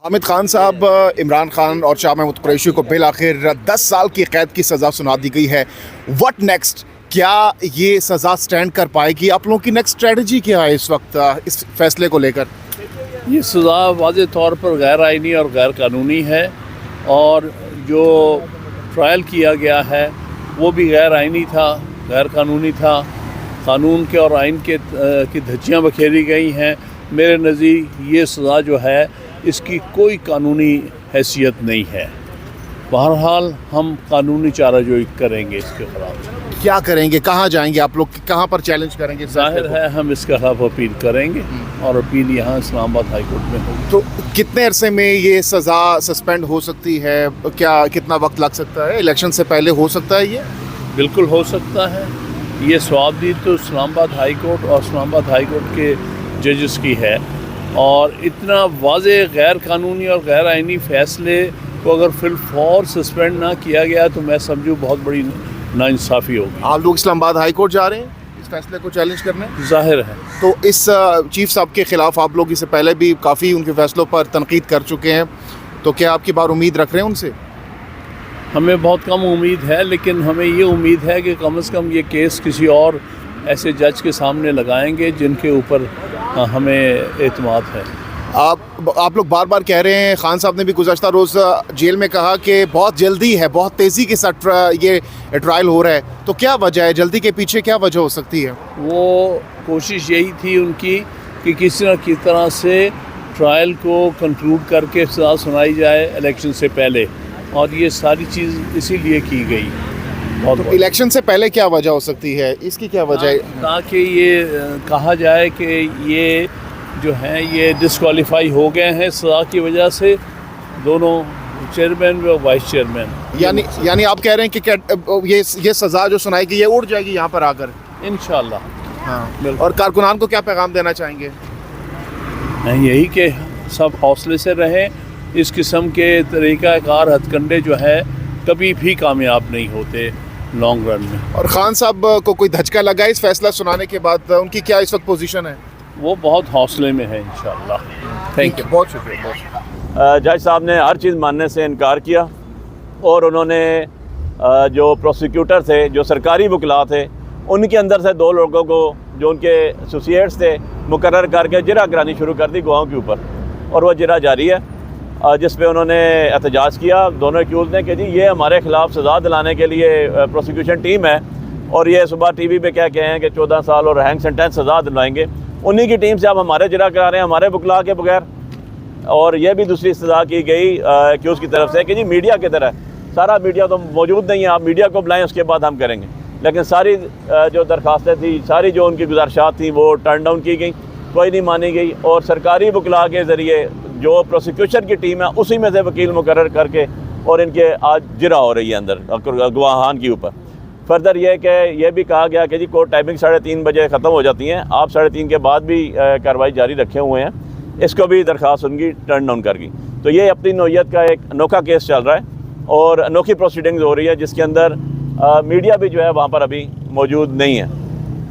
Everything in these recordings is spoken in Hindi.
हामिद खान साहब, इमरान खान और शाह महमूद कुरैशी को बिल आखिर 10 साल की कैद की सज़ा सुना दी गई है। What next? क्या ये सज़ा स्टैंड कर पाएगी? आप लोगों की नेक्स्ट स्ट्रेटजी क्या है इस वक्त इस फैसले को लेकर? ये सज़ा वाज़े तौर पर गैर आइनी और गैर कानूनी है, और जो ट्रायल किया गया है वो भी गैर आइनी था, गैर कानूनी था। कानून के और आइन के की धज्जियाँ बखेरी गई हैं। मेरे नज़दीक ये सज़ा जो है इसकी कोई कानूनी हैसियत नहीं है। बहरहाल हम कानूनी चाराजोई करेंगे इसके ख़िलाफ़। क्या करेंगे? कहाँ जाएंगे आप लोग? कहाँ पर चैलेंज करेंगे? जाहिर है हम इसके खिलाफ अपील करेंगे, और अपील यहाँ इस्लामाबाद हाई कोर्ट में होगी। तो कितने अरसे में ये सज़ा सस्पेंड हो सकती है? क्या कितना वक्त लग सकता है? इलेक्शन से पहले हो सकता है ये? बिल्कुल हो सकता है। ये सवाबदीद तो इस्लामाबाद हाई कोर्ट और इस्लामाबाद हाई कोर्ट के जजेस की है, और इतना वाज़े गैर कानूनी और गैर आइनी फ़ैसले को अगर फिलफौर सस्पेंड ना किया गया तो मैं समझूँ बहुत बड़ी नाइंसाफ़ी होगी। आप लोग इस्लामाबाद हाई कोर्ट जा रहे हैं इस फैसले को चैलेंज करने? जाहिर है। तो इस चीफ साहब के ख़िलाफ़ आप लोग इससे पहले भी काफ़ी उनके फैसलों पर तनकीद कर चुके हैं, तो क्या आपकी बार उम्मीद रख रहे हैं उनसे? हमें बहुत कम उम्मीद है, लेकिन हमें ये उम्मीद है कि कम से कम ये केस किसी और ऐसे जज के सामने लगाएंगे जिनके ऊपर हमें एतमाद है। आप लोग बार बार कह रहे हैं, खान साहब ने भी गुज़श्ता रोज़ जेल में कहा कि बहुत जल्दी है, बहुत तेज़ी के साथ ये ट्रायल हो रहा है, तो क्या वजह है? जल्दी के पीछे क्या वजह हो सकती है? वो कोशिश यही थी उनकी कि किसी न किसी तरह से ट्रायल को कंक्लूड करके सज़ा सुनाई जाए इलेक्शन से पहले, और ये सारी चीज़ इसीलिए की गई। तो इलेक्शन से पहले क्या वजह हो सकती है? इसकी क्या वजह है? ताकि ये कहा जाए कि ये जो हैं ये डिस्क्वालीफाई हो गए हैं सज़ा की वजह से, दोनों चेयरमैन व वाइस चेयरमैन। यानी आप कह रहे हैं कि ये सज़ा जो सुनाई गई ये उड़ जाएगी यहाँ पर आकर इंशाअल्लाह। हाँ। और कारकुनान को क्या पैगाम देना चाहेंगे? नहीं, यही कि सब हौसले से रहें। इस किस्म के तरीक़ाकार हथकंडे जो है कभी भी कामयाब नहीं होते लॉन्ग रन में। और खान साहब को कोई धचका लगा इस फैसला सुनाने के बाद? उनकी क्या इस वक्त पोजीशन है? वो बहुत हौसले में है इंशाअल्लाह। Thank you. बहुत शुक्रिया, बहुत शुक्रिया। जज साहब ने हर चीज़ मानने से इनकार किया, और उन्होंने जो प्रोसिक्यूटर थे, जो सरकारी वकला थे, उनके अंदर से 2 लोगों को जो उनके एसोसिएट्स थे मुकर्रर करके जिरा करानी शुरू कर दी गवाहों के ऊपर, और वह जिरा जारी है, जिस पे उन्होंने एहतजाज किया दोनों एक्यूज़ ने कि जी ये हमारे ख़िलाफ़ सज़ा दिलाने के लिए प्रोसिक्यूशन टीम है, और ये सुबह टीवी पे क्या कहे हैं कि 14 साल और हैंग सेंटेंस सज़ा दिलवाएंगे। उन्हीं की टीम से आप हमारे जिरा करा रहे हैं, हमारे वकला के बगैर। और ये भी दूसरी सज़ा की गई एक्यूज़ की तरफ से कि जी मीडिया की तरह, सारा मीडिया तो मौजूद नहीं है, आप मीडिया को बुलाएँ उसके बाद हम करेंगे। लेकिन सारी जो दरख्वास्तें थी, सारी जो उनकी गुजारिशात थी वो टर्न डाउन की गई, कोई नहीं मानी गई। और सरकारी वकला के ज़रिए जो प्रोसिक्यूशन की टीम है उसी में से वकील मुकर्रर करके और इनके आज जिरा हो रही है अंदर गवाहान के ऊपर। फर्दर ये कि यह भी कहा गया कि जी कोर्ट टाइमिंग 3:30 बजे ख़त्म हो जाती हैं, आप 3:30 के बाद भी कार्रवाई जारी रखे हुए हैं। इसको भी दरख्वास्त उनकी टर्न डाउन कर गई। तो ये अपनी नौयत का एक अनोखा केस चल रहा है, और अनोखी प्रोसीडिंग्स हो रही है, जिसके अंदर मीडिया भी जो है वहाँ पर अभी मौजूद नहीं है।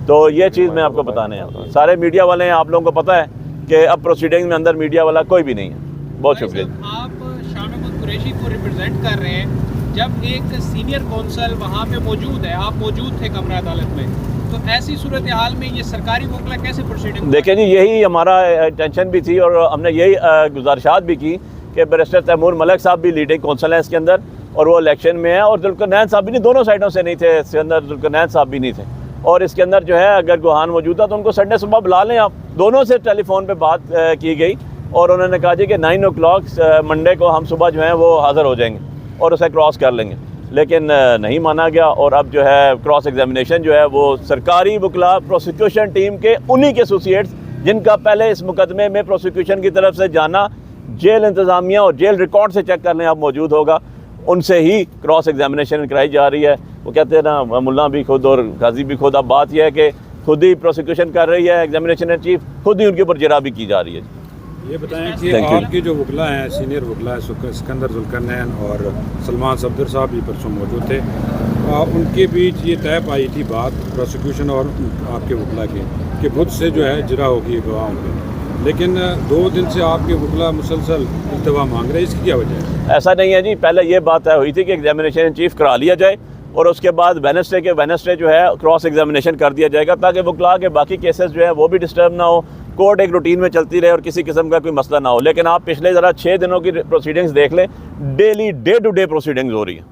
तो ये चीज़ मैं आपको बताने आया हूँ। सारे मीडिया वाले हैं, आप लोगों को पता है कि अब प्रोसीडिंग में अंदर मीडिया वाला कोई भी नहीं है। बहुत शुक्रिया। आप शाह महमूद कुरैशी को रिप्रेजेंट कर रहे हैं, जब एक सीनियर कौंसल वहाँ पे मौजूद है, आप मौजूद थे कमरा अदालत में, तो ऐसी सूरत हाल में ये सरकारी वकला कैसे प्रोसीडिंग? देखिए जी, यही हमारा टेंशन भी थी, और हमने यही गुजारिशात भी की कि बैरिस्टर तैमूर मलिक साहब भी लीडिंग कौंसल हैं इसके अंदर, और वो इलेक्शन में है, और जुल्करनैन साहब भी नहीं, दोनों साइडों से नहीं थे इसके अंदर, जुल्करनैन साहब भी नहीं थे। और इसके अंदर जो है अगर गुहान मौजूद था तो उनको संडे सुबह बुला लें आप। दोनों से टेलीफोन पे बात की गई, और उन्होंने कहा जी कि 9 o'clock मंडे को हम सुबह जो है वो हाज़िर हो जाएंगे और उसे क्रॉस कर लेंगे, लेकिन नहीं माना गया। और अब जो है क्रॉस एग्जामिनेशन जो है वो सरकारी वकला प्रोसिक्यूशन टीम के उन्हीं के एसोसिएट्स, जिनका पहले इस मुकदमे में प्रोसिक्यूशन की तरफ से जाना जेल इंतज़ामिया और जेल रिकॉर्ड से चेक करने अब मौजूद होगा, उनसे ही क्रॉस एग्जामिनेशन कराई जा रही है। वो कहते हैं ना, मुल्ला भी खुद और गाजी भी खुद। अब बात यह है कि खुद ही प्रोसिक्यूशन कर रही है एग्जामिनेशन चीफ, खुद ही उनके ऊपर जिरा भी की जा रही है। ये बताएं कि आपके जो वकला हैं, सीनियर वकला है सिकंदर जुल्करनैन और सलमान सफदर साहब भी परसों मौजूद थे, उनके बीच ये तय पाई थी बात प्रोसिक्यूशन और आपके वकला के कि खुद से जो है जिरा होगी गवाहों पे, लेकिन 2 दिन से आपके वकला मुसलसल इल्तवा मांग रहे हैं, इसकी क्या वजह है? ऐसा नहीं है जी, पहले ये बात तय हुई थी कि एग्जामिनेशन इन चीफ करा लिया जाए और उसके बाद वेडनेसडे जो है क्रॉस एग्जामिनेशन कर दिया जाएगा, ताकि वकला के बाकी केसेस जो है वो भी डिस्टर्ब ना हो, कोर्ट एक रूटीन में चलती रहे और किसी किस्म का कोई मसला ना हो। लेकिन आप पिछले ज़रा 6 दिनों की प्रोसीडिंग्स देख लें, daily day to day proceedings हो रही हैं।